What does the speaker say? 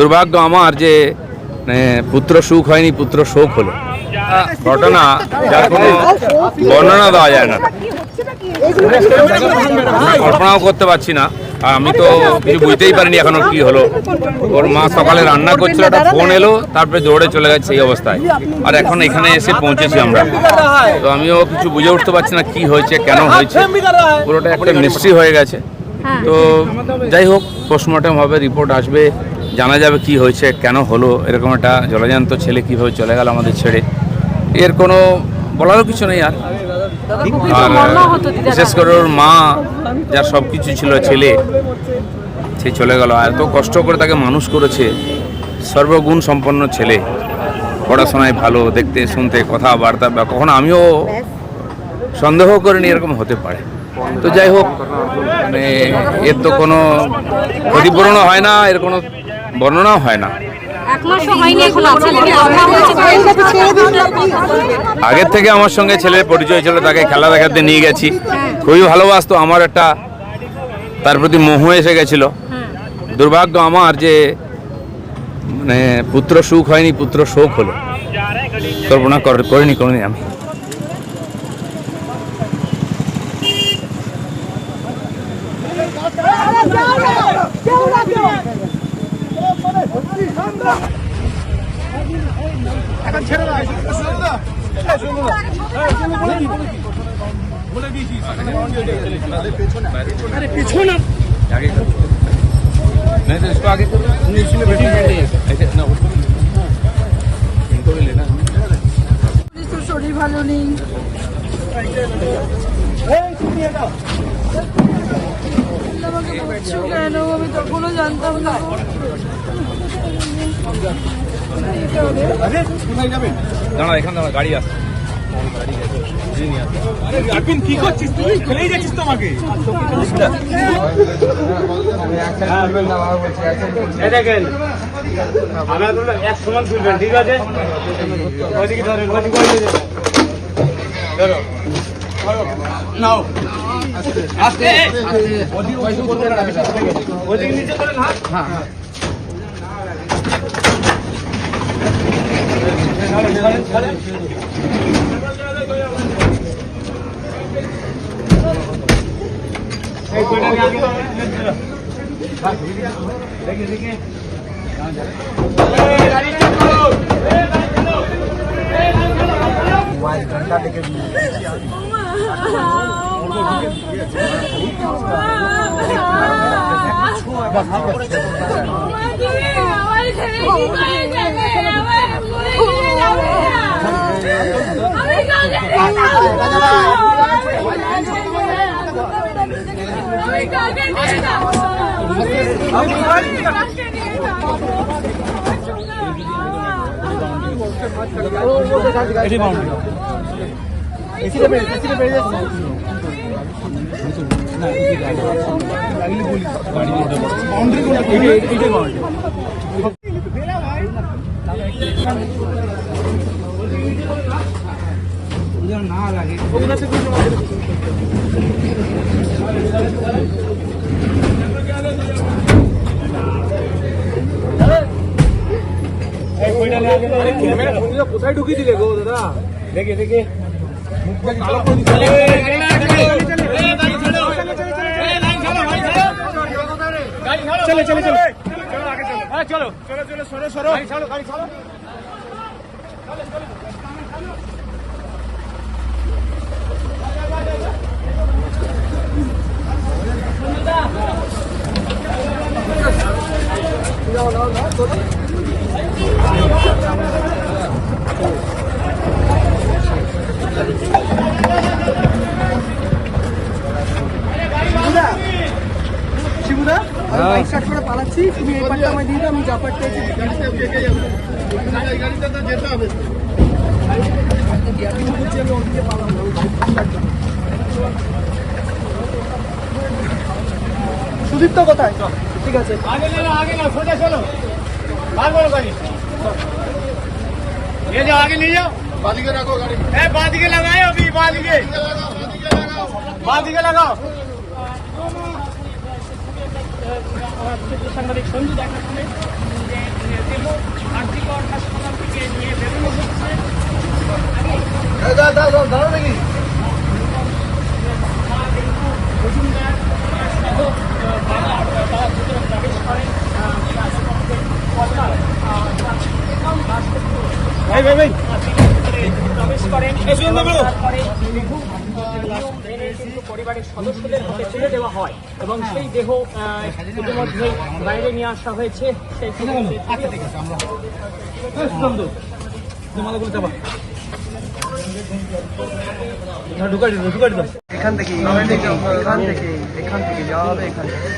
দুর্ভাগ্য আমার যে পুত্র সুখ হয়নি, পুত্র শোক হলো। ঘটনা যার কোনো বর্ণনা দেওয়া যায় না, কল্পনাও করতে পারছি না। আর আমি তো কিছু বুঝতেই পারিনি এখনো কি হলো। ওর মা সকালে রান্না করছিল, একটা ফোন এলো, তারপরে দৌড়ে চলে গেছে এই অবস্থায়। আর এখন এখানে এসে পৌঁছেছি আমরা, তো আমিও কিছু বুঝে উঠতে পারছি না কি হয়েছে, কেন হয়েছে। পুরোটা একটা মিস্ট্রি হয়ে গেছে। তো যাই হোক, পোস্টমর্টম হবে, রিপোর্ট আসবে, জানা যাবে কি হয়েছে, কেন হলো। এরকম একটা জলজান্ত ছেলে কীভাবে চলে গেল আমাদের ছেড়ে, এর কোনো বলারও কিছু নেই। আর বিশেষ করে ওর মা, যার সব কিছু ছিল, ছেলে সে চলে গেল। এত কষ্ট করে তাকে মানুষ করেছে, সর্বগুণ সম্পন্ন ছেলে, পড়াশোনায় ভালো, দেখতে শুনতে, কথাবার্তা, কখনো আমিও সন্দেহ করিনি এরকম হতে পারে। তো যাই হোক, মানে এর তো কোনো ক্ষতিপূরণও হয় না, এর কোনো বর্ণনাও হয় না। আগের থেকে আমার সঙ্গে ছেলের পরিচয় ছিল, তাকে খেলা দেখাতে নিয়ে গেছি, খুবই ভালোবাসতো। আমার একটা তার প্রতি মোহ এসে গেছিল। দুর্ভাগ্য আমার যে মানে পুত্র সুখ হয়নি, পুত্র শোক হলো। কল্পনা করিনি কোনোদিন আমি। শরীর ভালো নেই, কেন আমি তখনও জানতাম না। দাঁড়া, এখানে দাঁড়া, গাড়ি আসছে। কি করছিস তুই? ফেলেই যাচ্ছিস তো আমাকে। দেখেন, আমরা এক সমান তুলবেন, ঠিক আছে? ওইদিকে ধরেন, ধরো নাও, আস্তে ওইদিকে নিচে ধরেন। হ্যাঁ হ্যাঁ, না লাগে কোথায় ঢুকিয়ে দিলে গো দাদা? দেখে দেখে চলে চলে চলে চলো চলো চলো, সরো সরো, গাড়ি ছাড়ো, গাড়ি ছাড়ো। শিবুদা, আমি বাইক স্টার্ট করে পালাচ্ছি, তুমি এই পার্টটা আমায় দিয়ে দাও, আমি যা পার্টটা আছে গাড়িতে তো যেতে হবে। সুদীপ্ত কোথায়? ঠিক আছে, আগে না সোজা চলো, বার বলো গাড়ি, নিয়ে যাও, আগে নিয়ে যাও, বাদিকে রাখো গাড়ি, বাদিকে লাগাও, अभी বাদিকে লাগাও। সাংবাদিক সঞ্জু দেখা প্রবেশ করেন তারপরে কিন্তু পরিবারের সদস্যদের হাতে তুলে দেওয়া হয় এবং সেই দেহ ইতিমধ্যেই বাইরে নিয়ে আসা হয়েছে। সেই এখান থেকে যাওয়া হবে এখান থেকে